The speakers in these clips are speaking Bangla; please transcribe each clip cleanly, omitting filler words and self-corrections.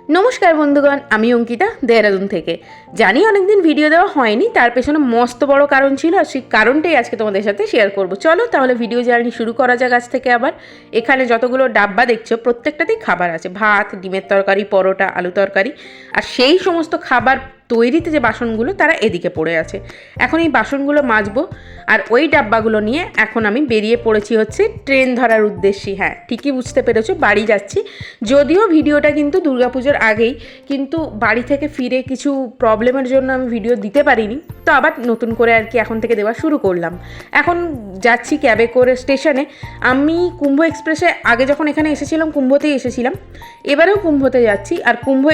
নমস্কার বন্ধুগণ, আমি অঙ্কিতা দেহরাদুন থেকে। জানি অনেকদিন ভিডিও দেওয়া হয়নি, তার পেছনে মস্ত বড় কারণ ছিল, আর সেই কারণটাই আজকে তোমাদের সাথে শেয়ার করব। চলো তাহলে ভিডিও জার্নি শুরু করা যাক আজ থেকে। আবার এখানে যতগুলো ডাব্বা দেখছো প্রত্যেকটাতেই খাবার আছে, ভাত, ডিমের তরকারি, পরোটা, আলু তরকারি। আর সেই সমস্ত খাবার তৈরিতে যে বাসনগুলো তারা এদিকে পড়ে আছে। এখন এই বাসনগুলো মাজবো, আর ওই ডাব্বাগুলো নিয়ে এখন আমি বেরিয়ে পড়েছি হচ্ছে ট্রেন ধরার উদ্দেশ্যে। হ্যাঁ, ঠিকই বুঝতে পেরেছো, বাড়ি যাচ্ছি। যদিও ভিডিওটা কিন্তু দুর্গাপুজোর আগেই, কিন্তু বাড়ি থেকে ফিরে কিছু প্রবলেমের জন্য আমি ভিডিও দিতে পারিনি, তো আবার নতুন করে আর কি এখন থেকে দেওয়া শুরু করলাম। এখন যাচ্ছি ক্যাবে করে স্টেশনে। আমি কুম্ভ এক্সপ্রেসে আগে যখন এখানে এসেছিলাম কুম্ভতেই এসেছিলাম, এবারেও কুম্ভতে যাচ্ছি। আর কুম্ভ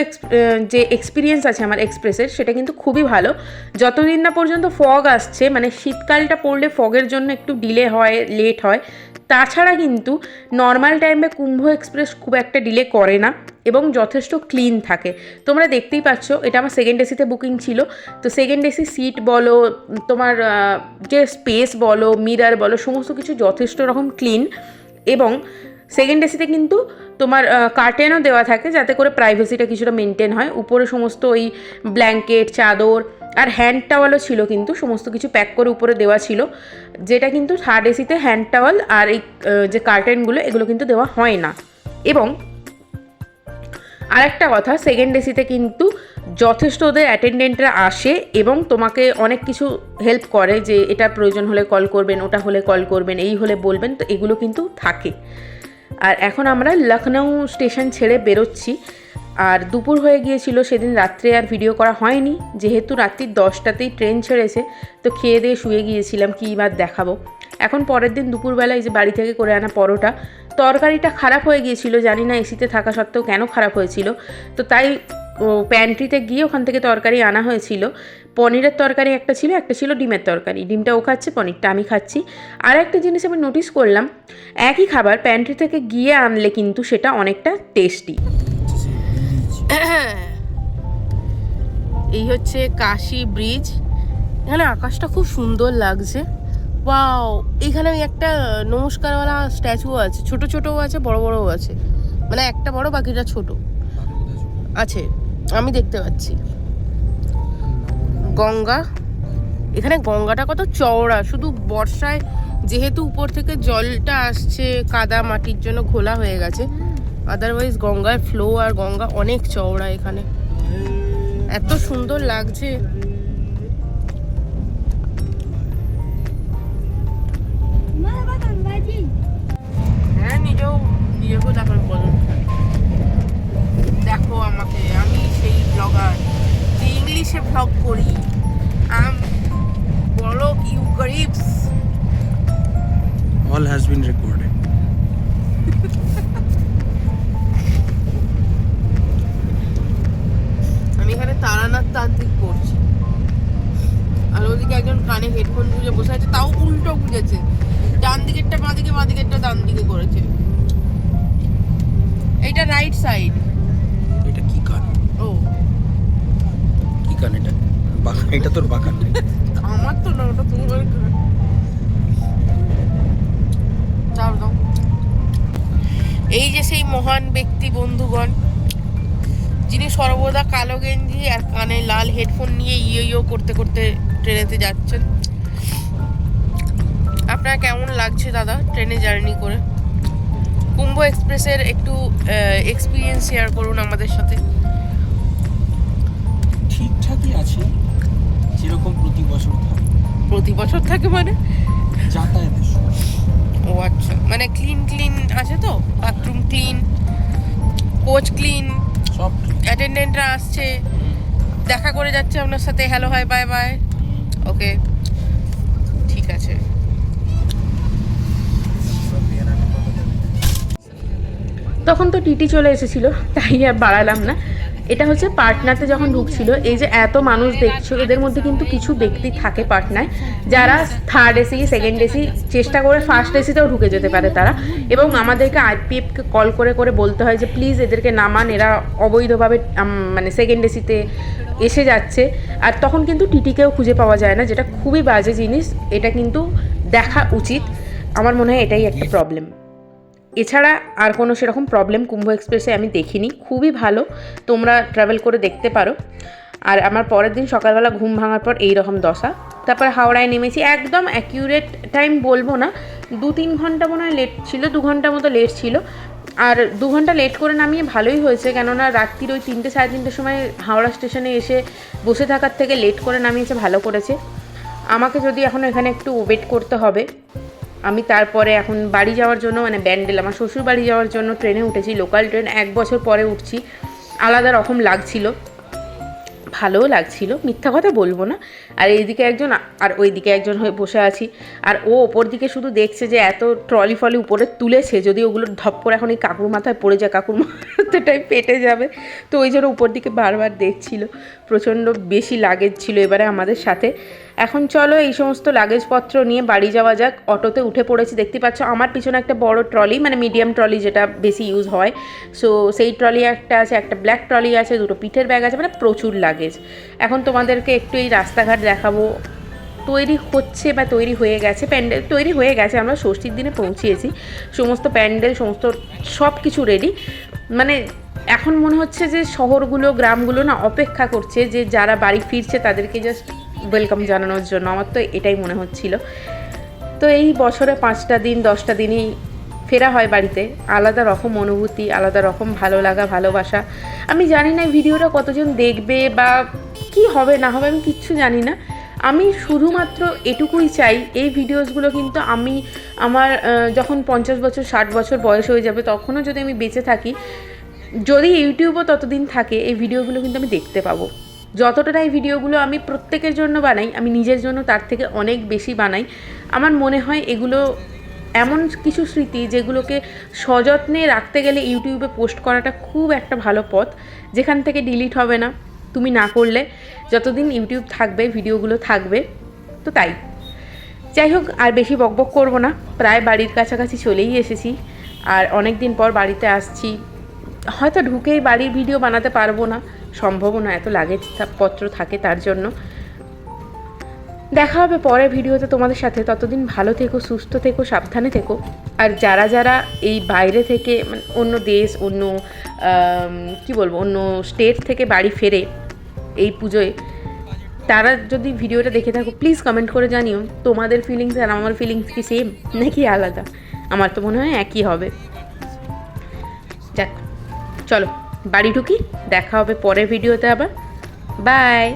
যে এক্সপিরিয়েন্স আছে আমার এক্সপ্রেসের, সেটা কিন্তু খুবই ভালো। যতদিন না পর্যন্ত ফগ আসছে, মানে শীতকালটা পড়লে ফগের জন্য একটু ডিলে হয়, লেট হয়, তাছাড়া কিন্তু নর্মাল টাইমে কুম্ভ এক্সপ্রেস খুব একটা ডিলে করে না এবং যথেষ্ট ক্লিন থাকে। তোমরা দেখতেই পাচ্ছ, এটা আমার সেকেন্ড এসিতে বুকিং ছিল। তো সেকেন্ড এসি সিট বলো, তোমার যে স্পেস বলো, মিরার বলো, সমস্ত কিছু যথেষ্ট রকম ক্লিন। এবং সেকেন্ড এসিতে কিন্তু তোমার কার্টেনও দেওয়া থাকে, যাতে করে প্রাইভেসিটা কিছুটা মেনটেন হয়। উপরে সমস্ত ওই ব্ল্যাঙ্কেট, চাদর আর হ্যান্ড টাওয়ালও ছিল, কিন্তু সমস্ত কিছু প্যাক করে উপরে দেওয়া ছিল, যেটা কিন্তু থার্ড এসিতে হ্যান্ড টাওয়াল আর এই যে কার্টেনগুলো এগুলো কিন্তু দেওয়া হয় না। এবং আরেকটা কথা, সেকেন্ড এসিতে কিন্তু যথেষ্ট ওদের অ্যাটেন্ডেন্টরা আসে এবং তোমাকে অনেক কিছু হেল্প করে, যে এটা প্রয়োজন হলে কল করবেন, ওটা হলে কল করবেন, এই হলে বলবেন, তো এগুলো কিন্তু থাকে। আর এখন আমরা লখনৌ স্টেশন ছেড়ে বেরোচ্ছি। আর দুপুর হয়ে গিয়েছিল, সেদিন রাত্রে আর ভিডিও করা হয়নি, যেহেতু রাত্রি 10টাতেই ট্রেন ছেড়েছে, তো খেয়ে দিয়ে শুয়ে গিয়েছিলাম, কী বার দেখাবো। এখন পরের দিন দুপুরবেলায় যে বাড়ি থেকে করে আনা পরোটা, তরকারিটা খারাপ হয়ে গিয়েছিল, জানি না এসিতে থাকা সত্ত্বেও কেন খারাপ হয়েছিল। তো তাই প্যান্ট্রিতে গিয়ে ওখান থেকে তরকারি আনা হয়েছিল। পনিরের তরকারি একটা ছিল, একটা ছিল ডিমের তরকারি। ডিমটা ও খাচ্ছে, পনিরটা আমি খাচ্ছি। আর একটা জিনিস আমি নোটিস করলাম, একই খাবার প্যান্ট্রি থেকে গিয়ে আনলে কিন্তু সেটা অনেকটা টেস্টি। এই হচ্ছে কাশী ব্রিজ। এখানে আকাশটা খুব সুন্দর লাগছে। ওয়াও, এখানে একটা নমস্কারওয়ালা স্ট্যাচু আছে, ছোট ছোটও আছে, বড় বড়ও আছে। মানে একটা বড়, বাকিটা ছোট আছে, আমি দেখতে পাচ্ছি। গঙ্গা, এখানে গঙ্গাটা কত চওড়া, শুধু বর্ষায় যেহেতু উপর থেকে জলটা আসছে, কাদা মাটির জন্য ঘোলা হয়ে গেছে, আদারওয়াইজ গঙ্গার ফ্লো আর গঙ্গা অনেক চওড়া। এখানে এত সুন্দর লাগছে। হ্যাঁ, নিজেকেও দেখার বলুন। দেখো আমাকে, আমি সেই ব্লগার যে ইংলিশে ব্লগ করি। বলো you গরিবস। All has been recorded. আমি এখানে তারানাথ তান্ত্রিক করছি, আর ওদিকে একজন কানে হেডফোন গুঁজে বসে আছে, তাও উল্টো গুঁজেছে। ডান দিকেরটা বাঁ দিকে, বাঁ দিকেরটা ডান দিকে করেছে। এইটা রাইট সাইড। এটা কি কান? ও কি কান এটা? বাঁকা, এটা তোর বাঁকা। আমার তো না, ওটা তোমার। যাও দাও। এই যে সেই মহান ব্যক্তি বন্ধুগণ, যিনি সর্বদা কালো গেঞ্জি আর কানে লাল হেডফোন নিয়ে ইয়ো করতে করতে ট্রেনেতে যাচ্ছেন। আপনার কেমন লাগছে দাদা ট্রেনে জার্নি করে? কুম্ভ এক্সপ্রেসের একটু এক্সপিরিয়েন্স শেয়ার করুন আমাদের সাথে। ঠিকঠাকই আছে, যেরকম প্রতি বছর থাকে। প্রতি বছর থাকে মানে? যাতায়াতের সময়। ও আচ্ছা, মানে ক্লিন আছে তো, বাথরুম ক্লিন, কোচ ক্লিন, সব অ্যাটেন্ডেন্টরা আসছে, দেখা করে যাচ্ছে আপনার সাথে, হ্যালো হাই বাই বাই, ওকে ঠিক আছে। তখন তো টিটি চলে এসেছিল, তাই আর বাড়ালাম না। এটা হচ্ছে পাটনাতে যখন ঢুকছিল, এই যে এত মানুষ দেখছো, এদের মধ্যে কিন্তু কিছু ব্যক্তি থাকে পাটনায় যারা থার্ড এসি, সেকেন্ড এসি, চেষ্টা করে ফার্স্ট এসিতেও ঢুকে যেতে পারে তারা। এবং আমাদেরকে আইপিএফকে কল করে করে বলতে হয় যে প্লিজ এদেরকে নামান, এরা অবৈধভাবে মানে সেকেন্ড এসিতে এসে যাচ্ছে। আর তখন কিন্তু টিটিকেও খুঁজে পাওয়া যায় না, যেটা খুবই বাজে জিনিস। এটা কিন্তু দেখা উচিত, আমার মনে হয় এটাই একটা প্রবলেম। এছাড়া আর কোনো সেরকম প্রবলেম কুম্ভ এক্সপ্রেসে আমি দেখিনি, খুবই ভালো, তোমরা ট্রাভেল করে দেখতে পারো। আর আমার পরের দিন সকালবেলা ঘুম ভাঙার পর এই রকম দশা। তারপর হাওড়ায় নেমেছি, একদম অ্যাকিউরেট টাইম বলবো না, 2-3 ঘন্টা মনে হয় লেট ছিল, 2 ঘন্টা মতো লেট ছিল। আর 2 ঘন্টা লেট করে নামিয়ে ভালোই হয়েছে, কেননা রাত্রির ওই 3টে সাড়ে 3টের সময় হাওড়া স্টেশনে এসে বসে থাকার থেকে লেট করে নামিয়েছে, ভালো করেছে। আমাকে যদি এখন এখানে একটু ওয়েট করতে হবে, আমি তারপরে এখন বাড়ি যাওয়ার জন্য মানে ব্যান্ডেল আমার শ্বশুর বাড়ি যাওয়ার জন্য ট্রেনে উঠেছি, লোকাল ট্রেন, 1 বছর পরে উঠছি, আলাদা রকম লাগছিল, ভালোও লাগছিল, মিথ্যা কথা বলবো না। আর এইদিকে একজন আর ওইদিকে একজন হয়ে বসে আছি, আর ও ওপর দিকে শুধু দেখছে যে এত ট্রলি ফলি উপরে তুলেছে, যদি ওগুলো ধপ করে এখন এই কাকুর মাথায় পড়ে যায়, কাকুর মাথাটাই পেটে যাবে, তো ওই জন্য উপর দিকে বারবার দেখছিল। প্রচণ্ড বেশি লাগেজ ছিল এবারে আমাদের সাথে। এখন চলো এই সমস্ত লাগেজপত্র নিয়ে বাড়ি যাওয়া যাক। অটোতে উঠে পড়েছি, দেখতে পাচ্ছ আমার পিছনে একটা বড় ট্রলি, মানে মিডিয়াম ট্রলি যেটা বেশি ইউজ হয়, সো সেই ট্রলি একটা আছে, একটা ব্ল্যাক ট্রলি আছে, 2টো পিঠের ব্যাগ আছে, মানে প্রচুর লাগেজ। এখন তোমাদেরকে একটু এই রাস্তাঘাট দেখাবো। তৈরি হচ্ছে বা তৈরি হয়ে গেছে, প্যান্ডেল তৈরি হয়ে গেছে, আমরা ষষ্ঠীর দিনে পৌঁছিয়েছি, সমস্ত প্যান্ডেল সমস্ত সব কিছু রেডি। মানে এখন মনে হচ্ছে যে শহরগুলো গ্রামগুলো না অপেক্ষা করছে যে যারা বাড়ি ফিরছে তাদেরকে জাস্ট ওয়েলকাম জানানোর জন্য, আমার তো এটাই মনে হচ্ছিল। তো এই বছরে 5টা দিন 10টা দিনই ফেরা হয় বাড়িতে, আলাদা রকম অনুভূতি, আলাদা রকম ভালো লাগা ভালোবাসা। আমি জানি না ভিডিওটা কতজন দেখবে বা কি হবে না হবে, আমি কিচ্ছু জানি না। আমি শুধুমাত্র এটুকুই চাই, এই ভিডিওসগুলো কিন্তু আমি আমার যখন 50 বছর 60 বছর বয়স হয়ে যাবে, তখনও যদি আমি বেঁচে থাকি, যদি ইউটিউবও ততদিন থাকে, এই ভিডিওগুলো কিন্তু আমি দেখতে পাবো। যতটা এই ভিডিওগুলো আমি প্রত্যেকের জন্য বানাই, আমি নিজের জন্য তার থেকে অনেক বেশি বানাই। আমার মনে হয় এগুলো এমন কিছু স্মৃতি যেগুলোকে সযত্নে রাখতে গেলে ইউটিউবে পোস্ট করাটা খুব একটা ভালো পথ, যেখান থেকে ডিলিট হবে না, তুমি না করলে যতদিন ইউটিউব থাকবে ভিডিওগুলো থাকবে। তো তাই যাই হোক, আর বেশি বকবক করব না, প্রায় বাড়ির কাছাকাছি চলেই এসেছি, আর অনেক দিন পর বাড়িতে আসছি। হয়তো ঢুকেই বাড়ির ভিডিও বানাতে পারবো না, সম্ভবও না, এত লাগেজ পত্র থাকে তার জন্য। দেখা হবে পরের ভিডিওতে তোমাদের সাথে, ততদিন ভালো থেকো, সুস্থ থেকো, সাবধানে থেকো। আর যারা যারা এই বাইরে থেকে মানে অন্য দেশ, অন্য কি বলবো, অন্য স্টেট থেকে বাড়ি ফেরে এই পুজোয়, তারা যদি ভিডিওটা দেখে থাকো প্লিজ কমেন্ট করে জানিও তোমাদের ফিলিংস আর আমার ফিলিংস কি সেম নাকি আলাদা। আমার তো মনে হয় একই হবে। যাক, চলো বাড়ি ঢুকি, দেখা হবে পরের ভিডিওতে আবার, বাই।